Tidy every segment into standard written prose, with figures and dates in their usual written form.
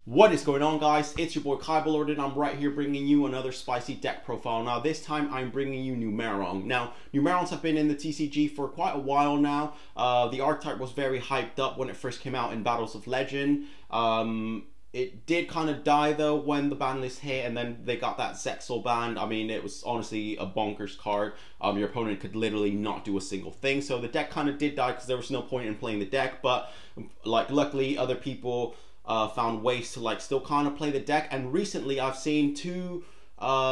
What is going on, guys? It's your boy Kybelord, and I'm right here bringing you another spicy deck profile. Now this time I'm bringing you Numeron. Now Numerons have been in the TCG for quite a while now. The archetype was very hyped up when it first came out in Battles of Legend. It did kind of die though when the ban list hit, and then they got that Zexal banned. I mean, it was honestly a bonkers card. Your opponent could literally not do a single thing, so the deck kind of did die because there was no point in playing the deck. But like, luckily other people found ways to like still kind of play the deck, and recently I've seen two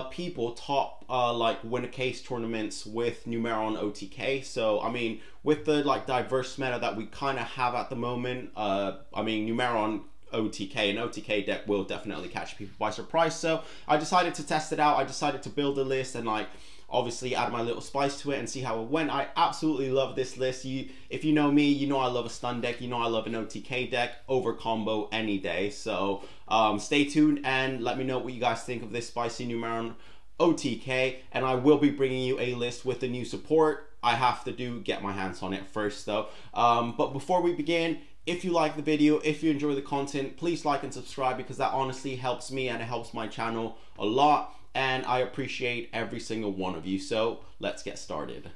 people top like win a case tournaments with Numeron OTK. So I mean, with the like diverse meta that we kind of have at the moment, I mean, Numeron OTK, an OTK deck will definitely catch people by surprise. So I decided to test it out. I decided to build a list and like obviously add my little spice to it and see how it went. I absolutely love this list. If you know me, you know I love a stun deck, you know I love an OTK deck over combo any day. So stay tuned and let me know what you guys think of this spicy Numeron OTK, and I will be bringing you a list with the new support. I have to get my hands on it first though. But before we begin, if you like the video, if you enjoy the content, please like and subscribe, because that honestly helps me and it helps my channel a lot, and I appreciate every single one of you. So let's get started.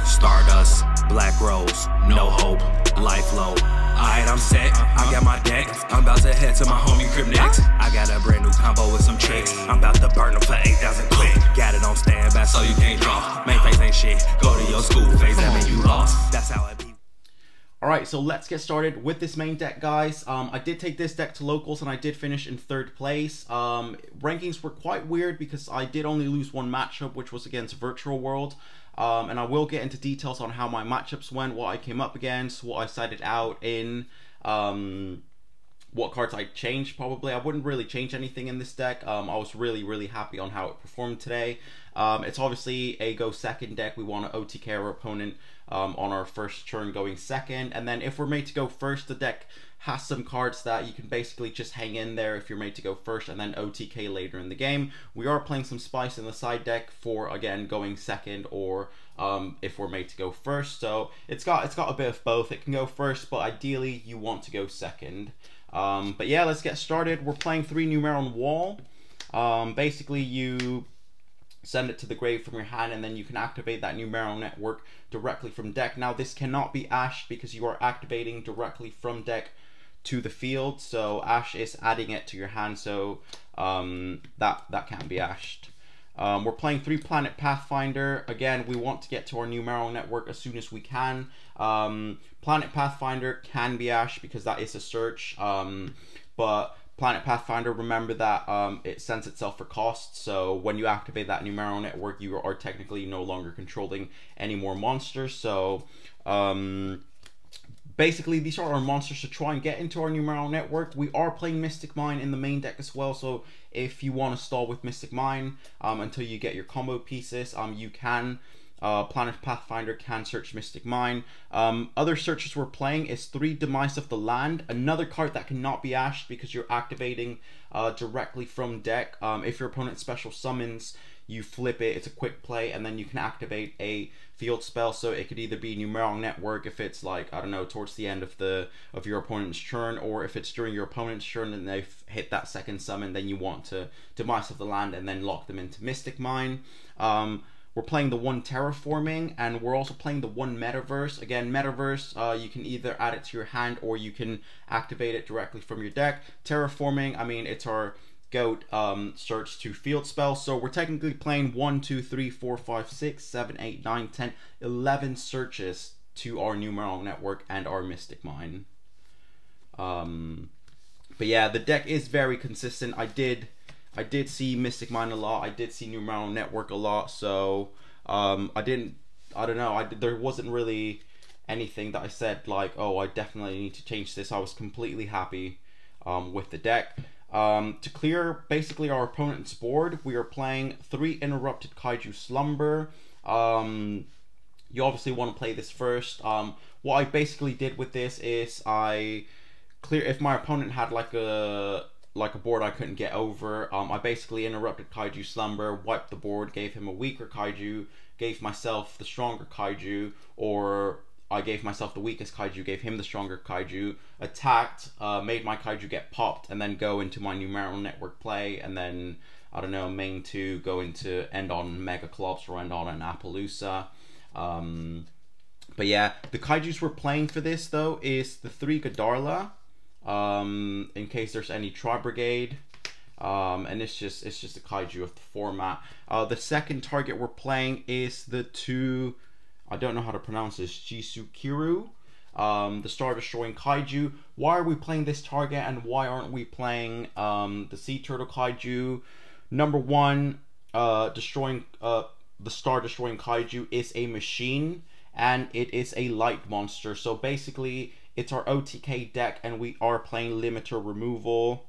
Stardust, Black Rose, no hope, life low. Alright, I'm set, I got my deck. I'm about to head to my homie crib next. I got a brand new combo with some tricks. I'm about to burn them for 8,000 quick. Got it on standby so you can't draw. Main phase ain't shit, go to your school phase, that mean you lost. That's how it be. Alright, so let's get started with this main deck, guys. I did take this deck to locals and I did finish in 3rd place. Rankings were quite weird because I did only lose one matchup, which was against Virtual World. And I will get into details on how my matchups went, what I came up against, what I sided out in, what cards I changed probably. I wouldn't really change anything in this deck. I was really happy on how it performed today. It's obviously a go second deck. We want to OTK our opponent on our first turn going second, and then if we're made to go first, the deck has some cards that you can basically just hang in there if you're made to go first and then OTK later in the game. We are playing some spice in the side deck for, again, going second, or if we're made to go first. So it's got a bit of both. It can go first, but ideally you want to go second. But yeah, let's get started. We're playing 3 Numeron Wall. Basically you send it to the grave from your hand, and then you can activate that Numeron network directly from deck. Now this cannot be ashed because you are activating directly from deck to the field, so ash is adding it to your hand, so that can't be ashed. We're playing 3 Planet Pathfinder. Again, we want to get to our Numeron network as soon as we can. Planet Pathfinder can be ashed because that is a search, but Planet Pathfinder, remember that it sends itself for cost, so when you activate that Numeron network, you are technically no longer controlling any more monsters. So basically these are our monsters to try and get into our Numeron network. We are playing Mystic Mine in the main deck as well, so if you want to stall with Mystic Mine until you get your combo pieces, you can. Planet Pathfinder can search Mystic Mine. Other searches we're playing is 3 Demise of the Land, another card that cannot be ashed because you're activating directly from deck. If your opponent special summons, you flip it, it's a quick play, and then you can activate a field spell. So it could either be Numeron Network if it's like, I don't know, towards the end of your opponent's turn, or if it's during your opponent's turn and they've hit that second summon, then you want to Demise of the Land and then lock them into Mystic Mine. We're playing the 1 Terraforming, and we're also playing the 1 Metaverse. Again, Metaverse, you can either add it to your hand or you can activate it directly from your deck. Terraforming, I mean, it's our GOAT search to field spell. So we're technically playing 1, 2, 3, 4, 5, 6, 7, 8, 9, 10, 11 searches to our Numeron network and our Mystic Mine. But yeah, the deck is very consistent. I did see Mystic Mine a lot. I did see Numeron Network a lot. So there wasn't really anything that I said like, oh, I definitely need to change this. I was completely happy with the deck. To clear basically our opponent's board, we are playing 3 Interrupted Kaiju Slumber. You obviously want to play this first. What I basically did with this is if my opponent had like a board I couldn't get over, I basically interrupted Kaiju Slumber, wiped the board, gave him a weaker Kaiju, gave myself the stronger Kaiju, or I gave myself the weakest kaiju, gave him the stronger kaiju, attacked, made my kaiju get popped, and then go into my Numeron network play, and then, I don't know, main 2, go into end on Megaclops or end on an Appaloosa. But yeah, the kaijus we're playing for this though is the 3 Godarla, in case there's any Tri-Brigade. And it's just a kaiju of the format. The second target we're playing is the 2, I don't know how to pronounce this, Jisukiru, the Star Destroying Kaiju. Why are we playing this target and why aren't we playing the Sea Turtle Kaiju? Number 1, destroying the Star Destroying Kaiju is a machine and it is a light monster. So basically it's our OTK deck and we are playing limiter removal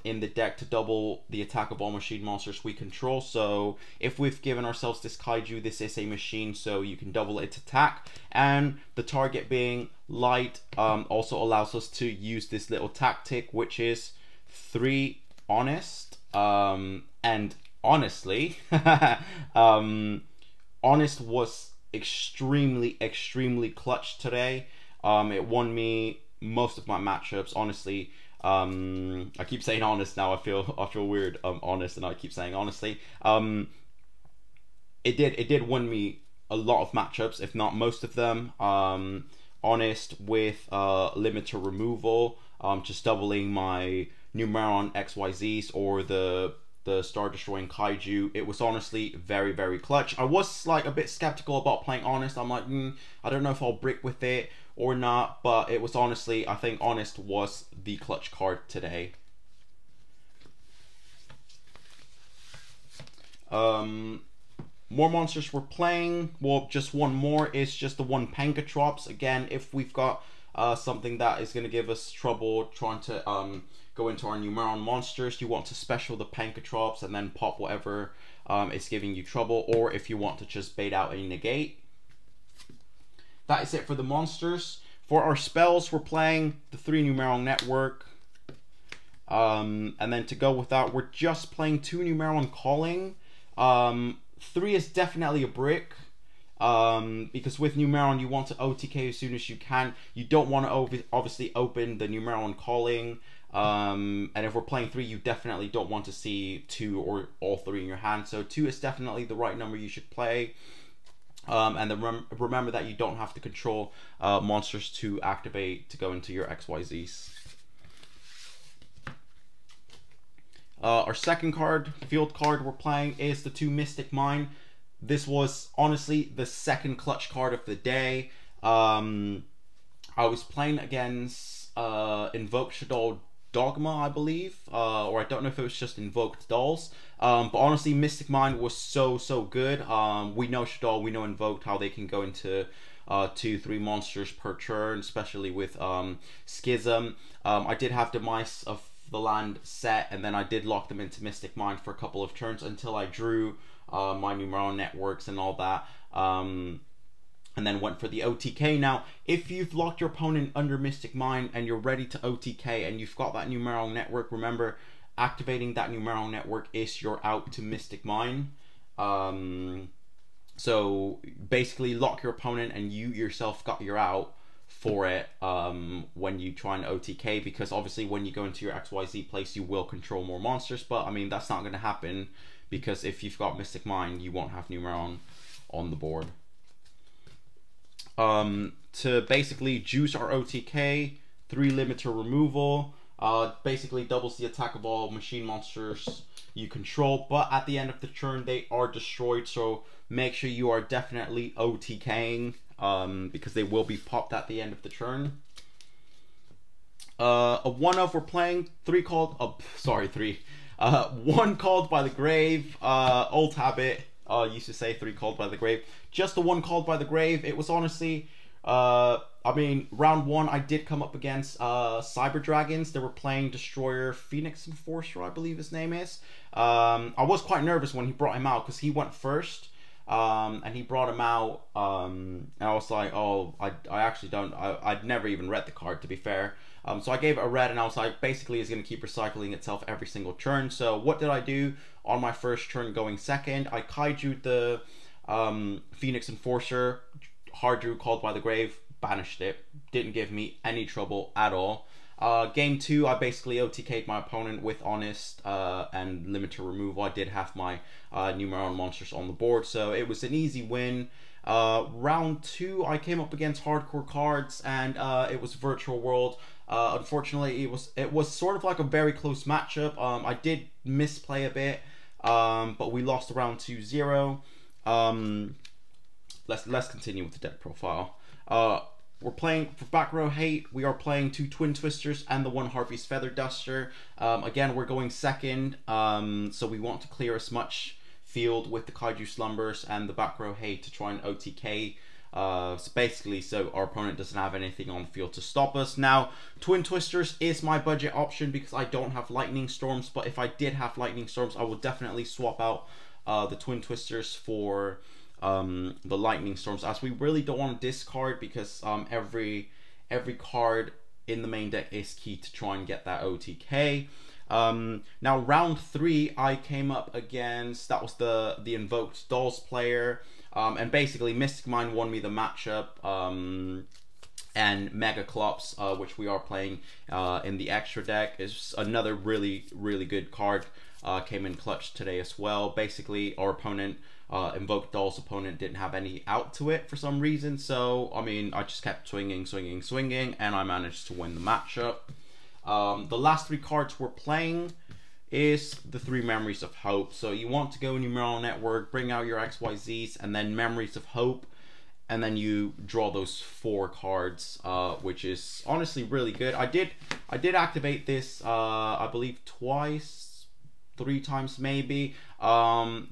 in the deck to double the attack of all machine monsters we control. So if we've given ourselves this kaiju, this is a machine, so you can double its attack, and the target being light also allows us to use this little tactic, which is 3 honest. And honestly, honest was extremely clutch today. It won me most of my matchups, honestly. I keep saying honest now. I feel weird. Honest, and I keep saying honestly. It did win me a lot of matchups, if not most of them. Honest with limiter removal, just doubling my Numeron XYZs or the Star Destroying Kaiju. It was honestly very clutch. I was like a bit skeptical about playing honest. I'm like, I don't know if I'll brick with it or not, but it was honestly, I think honest was the clutch card today. More monsters we're playing, well, just one more is just the 1 Pankatrops. Again, if we've got something that is going to give us trouble trying to go into our Numeron monsters, you want to special the Pankatrops and then pop whatever is giving you trouble, or if you want to just bait out a negate. That is it for the monsters. For our spells, we're playing the 3 Numeron network. And then to go with that, we're just playing 2 Numeron calling. 3 is definitely a brick. Because with Numeron, you want to OTK as soon as you can. You don't want to obviously open the Numeron calling. And if we're playing 3, you definitely don't want to see 2 or all 3 in your hand. So 2 is definitely the right number you should play. And then remember that you don't have to control monsters to activate to go into your XYZs. Our second card, field card we're playing is the 2 Mystic Mine. This was honestly the second clutch card of the day. I was playing against Invoked Shaddoll Dogma, I believe, or I don't know if it was just Invoked Dolls, but honestly Mystic Mine was so good. We know Shaddoll, we know Invoked, how they can go into 2-3 monsters per turn, especially with Schism. I did have Demise of the Land set, and then I did lock them into Mystic Mine for a couple of turns until I drew my Numeron networks and all that, and then went for the OTK. Now, if you've locked your opponent under Mystic Mine and you're ready to OTK and you've got that Numeron network, remember, activating that Numeron network is your out to Mystic Mine. So basically lock your opponent and you yourself got your out for it when you try and OTK, because obviously when you go into your XYZ place you will control more monsters, but I mean that's not going to happen because if you've got Mystic Mine you won't have Numeron on the board. To basically juice our OTK, 3 limiter removal, basically doubles the attack of all machine monsters you control, but at the end of the turn they are destroyed, so make sure you are definitely OTKing because they will be popped at the end of the turn. A 1-of we're playing, 1 called by the grave, old habit. Used to say 3 called by the grave. Just the 1 called by the grave. It was honestly, I mean, round 1 I did come up against Cyber Dragons. They were playing Destroyer Phoenix Enforcer, I believe his name is. I was quite nervous when he brought him out because he went first, and he brought him out, and I was like, oh, I actually don't, I'd never even read the card, to be fair. So I gave it a red, and I was like, basically it's going to keep recycling itself every single turn. So what did I do on my first turn going second? I kaiju'd the Phoenix Enforcer, Hard Drew, Called by the Grave, banished it. Didn't give me any trouble at all. Game 2, I basically OTK'd my opponent with Honest and Limited Removal. I did have my Numeron monsters on the board, so it was an easy win. Round 2, I came up against hardcore cards, and it was Virtual World. Unfortunately, it was sort of like a very close matchup. I did misplay a bit, but we lost round 2-0. Let's continue with the deck profile. We're playing for Back Row Hate. We are playing 2 Twin Twisters and the 1 Harpy's Feather Duster. Again, we're going second, so we want to clear as much field with the Kaiju Slumbers and the Back Row Hate to try and OTK. So basically, so our opponent doesn't have anything on the field to stop us. Now, Twin Twisters is my budget option because I don't have Lightning Storms, but if I did have Lightning Storms, I would definitely swap out the Twin Twisters for the Lightning Storms, as we really don't want to discard, because every card in the main deck is key to try and get that OTK. Now round 3, I came up against, that was the Invoked Dolls player, and basically Mystic Mind won me the matchup, and Mega Clops, which we are playing in the extra deck, is another really good card. Came in clutch today as well. Basically, our opponent, Invoked Doll's opponent, didn't have any out to it for some reason, so I mean, I just kept swinging, and I managed to win the matchup. The last 3 cards we're playing is the 3 Memories of Hope. So you want to go Numeron Network, bring out your XYZs, and then Memories of Hope, and then you draw those 4 cards, which is honestly really good. I did activate this, I believe twice, 3 times maybe.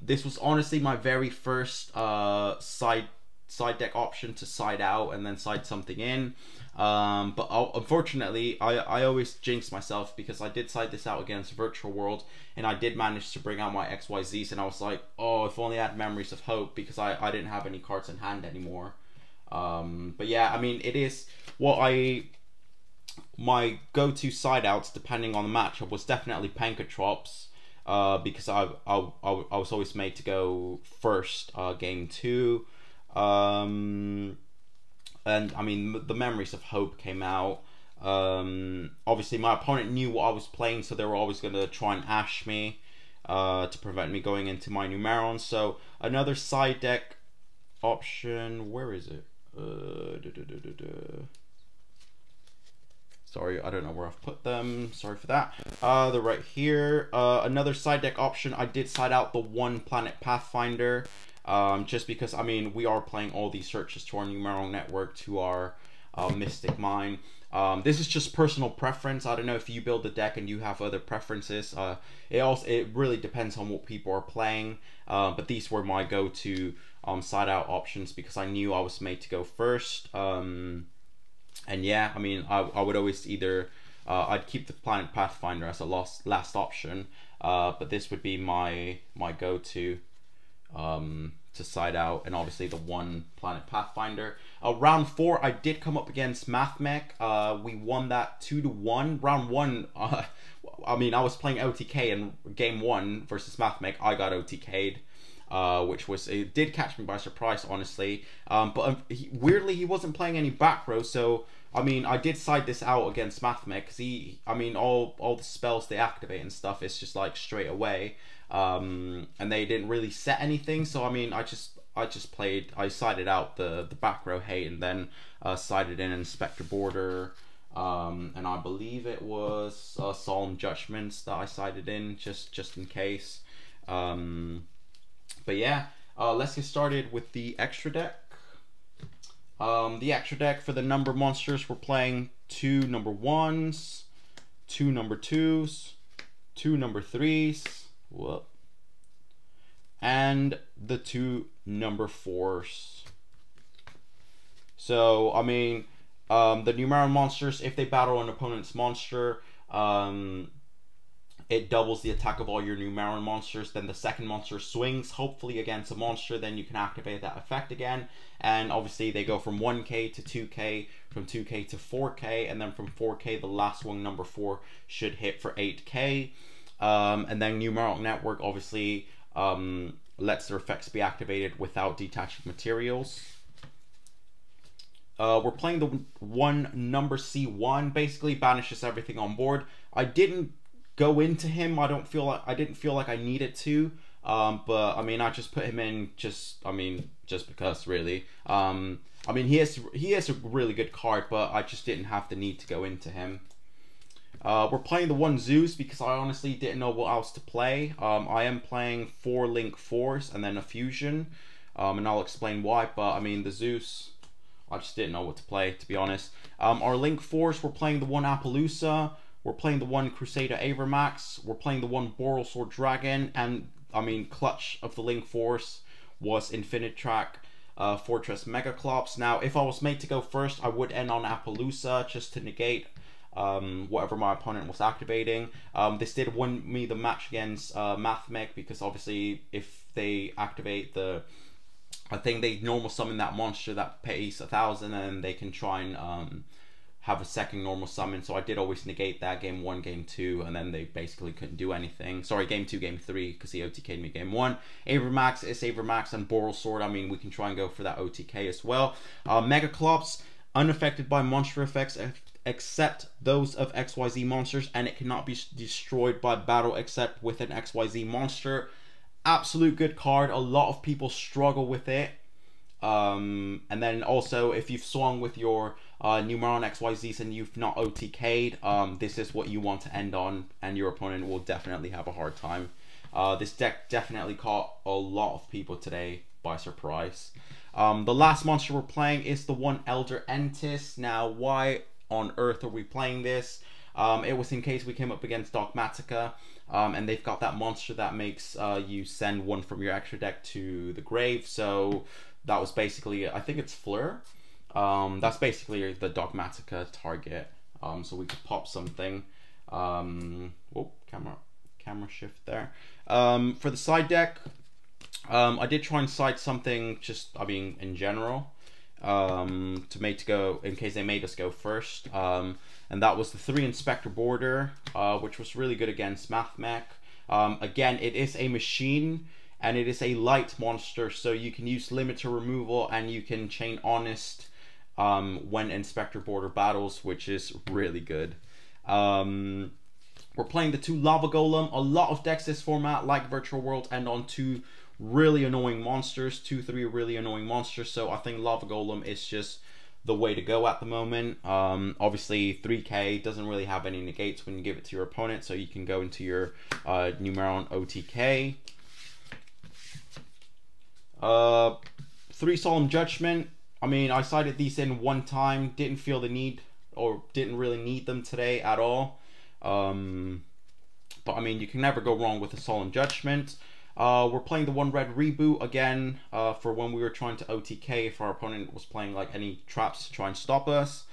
This was honestly my very first side deck option to side out and then side something in. But unfortunately, I always jinx myself, because I did side this out against Virtual World, and I did manage to bring out my XYZs, and I was like, oh, if only I had Memories of Hope, because I didn't have any cards in hand anymore. But yeah, I mean, it is what my go-to side outs, depending on the matchup, was definitely Pankatrops, because I was always made to go first game 2. And I mean, the Memories of Hope came out. Obviously my opponent knew what I was playing, so they were always going to try and ash me to prevent me going into my Numerons. So another side deck option, where is it? Sorry, I don't know where I've put them. Sorry for that. They're right here. Another side deck option, I did side out the 1 Planet Pathfinder. Just because, I mean, we are playing all these searches to our Numeron Network, to our Mystic Mind. This is just personal preference. I don't know if you build a deck and you have other preferences. It really depends on what people are playing. But these were my go-to side out options, because I knew I was made to go first. And yeah, I mean, I would always either I'd keep the Planet Pathfinder as a last option, but this would be my go-to to side out, and obviously the 1 Planet Pathfinder. Round 4, I did come up against Mathmech. We won that 2-1. Round 1, I mean, I was playing OTK, and game 1 versus Mathmech, I got OTK'd. Which it did catch me by surprise, honestly. But weirdly, he wasn't playing any back row, so I mean, I did side this out against Mathmech, because I mean, all the spells they activate and stuff, it's just like straight away, and they didn't really set anything. So I mean, I sided out the Back Row Hate, and then sided in Inspector Border, and I believe it was Solemn Judgments that I sided in, just in case. But yeah, let's get started with the extra deck. The extra deck, for the number monsters, we're playing 2 number 1s, 2 number 2s, 2 number 3s, whoop, and the 2 number 4s. So, I mean, the Numeron monsters, if they battle an opponent's monster, it doubles the attack of all your Numeron monsters. Then the second monster swings, hopefully against a monster, then you can activate that effect again. And obviously they go from 1k to 2k, from 2k to 4k, and then from 4k, the last one, number 4, should hit for 8k. And then Numeron Network 'Lets their effects be activated without detaching materials. we're playing the one number C1, basically banishes everything on board. I didn't go into him. I didn't feel like I needed to. But I mean, I just put him in just because, really. I mean, he has a really good card, but I just didn't have the need to go into him. We're playing the one Zeus because I honestly didn't know what else to play. I am playing 4 Link 4s and then a Fusion, and I'll explain why. But I mean, the Zeus, I just didn't know what to play, to be honest. Our Link 4s, we're playing the one Appaloosa, we're playing the one Crusader Avermax, we're playing the one Boral Sword Dragon, and I mean, clutch of the Link Force was Infinite Track Fortress Megaclops. Now, if I was made to go first, I would end on Appaloosa just to negate whatever my opponent was activating. This did win me the match against Mathmech, because obviously if they activate I think they normal summon that monster that pays 1,000, and they can try and have a second normal summon. So I did always negate that game 1, game 2, and then they basically couldn't do anything. Sorry, game 2, game 3, because he OTK'd me game 1. Avermax is Avermax, and Boral Sword, I mean, we can try and go for that OTK as well. Megaclops, unaffected by monster effects except those of XYZ monsters, and it cannot be destroyed by battle except with an XYZ monster. Absolute good card. A lot of people struggle with it. And then also, if you've swung with your Numeron XYZs and you've not OTK'd, this is what you want to end on, and your opponent will definitely have a hard time. This deck definitely caught a lot of people today by surprise. The last monster we're playing is the one Elder Entis. Now, why on earth are we playing this? It was in case we came up against Dogmatica, and they've got that monster that makes you send one from your extra deck to the grave. So that was basically, I think it's Fleur. That's basically the Dogmatica target. So we could pop something. Whoop, camera shift there. For the side deck, I did try and side something, just, I mean, in general, to go, in case they made us go first. And that was the 3 Inspector Border, which was really good against Mathmech. Again, it is a machine, and it is a light monster, so you can use limiter removal, and you can chain Honest when Inspector Border battles, which is really good. We're playing the 2 Lava Golem. A lot of decks this format, like Virtual World, end on 2 really annoying monsters, 2-3 really annoying monsters, so I think Lava Golem is just the way to go at the moment. Obviously 3k doesn't really have any negates when you give it to your opponent, so you can go into your Numeron OTK. 3 Solemn Judgment. I mean, I sided these in 1 time, didn't feel the need, or didn't really need them today at all. But I mean, you can never go wrong with a Solemn Judgment. We're playing the 1 Red Reboot again, for when we were trying to OTK if our opponent was playing like any traps to try and stop us.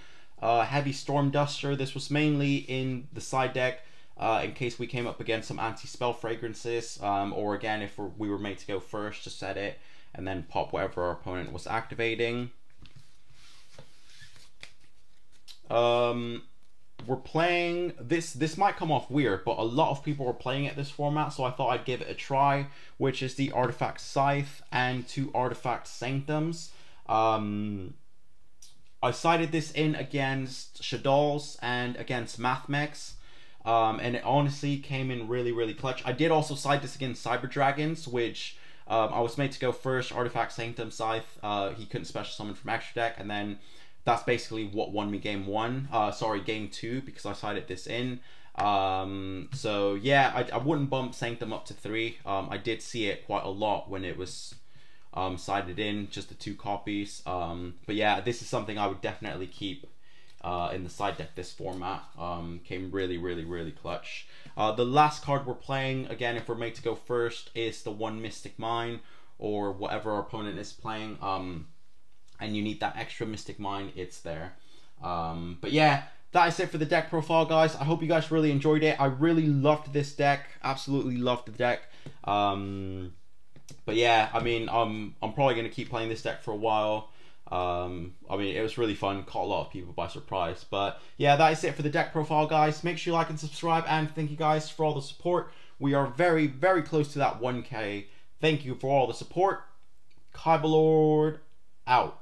Heavy Storm Duster. This was mainly in the side deck in case we came up against some anti-spell fragrances, or again if we were made to go first, to set it and then pop whatever our opponent was activating. We're playing this might come off weird, but a lot of people are playing it this format, so I thought I'd give it a try, which is the Artifact Scythe and 2 Artifact Sanctums. I sided this in against Shaddolls and against Mathmechs, and it honestly came in really clutch. I did also side this against Cyber Dragons, which I was made to go first. Artifact Sanctum Scythe, he couldn't special summon from extra deck, and then that's basically what won me game 1. Sorry, game 2, because I sided this in. So yeah, I wouldn't bump Sanctum up to 3. I did see it quite a lot when it was sided in, just the 2 copies. But yeah, this is something I would definitely keep in the side deck this format. Came really clutch. The last card we're playing, again, if we're made to go first, is the 1 Mystic Mine, or whatever our opponent is playing. And you need that extra Mystic Mine, it's there. But yeah, that is it for the deck profile, guys. I hope you guys really enjoyed it. I really loved this deck, absolutely loved the deck. But yeah, I mean, I'm probably going to keep playing this deck for a while. I mean, it was really fun, caught a lot of people by surprise. But yeah, that is it for the deck profile, guys. Make sure you like and subscribe, and thank you guys for all the support. We are very close to that 1K. Thank you for all the support. Kyberlord out.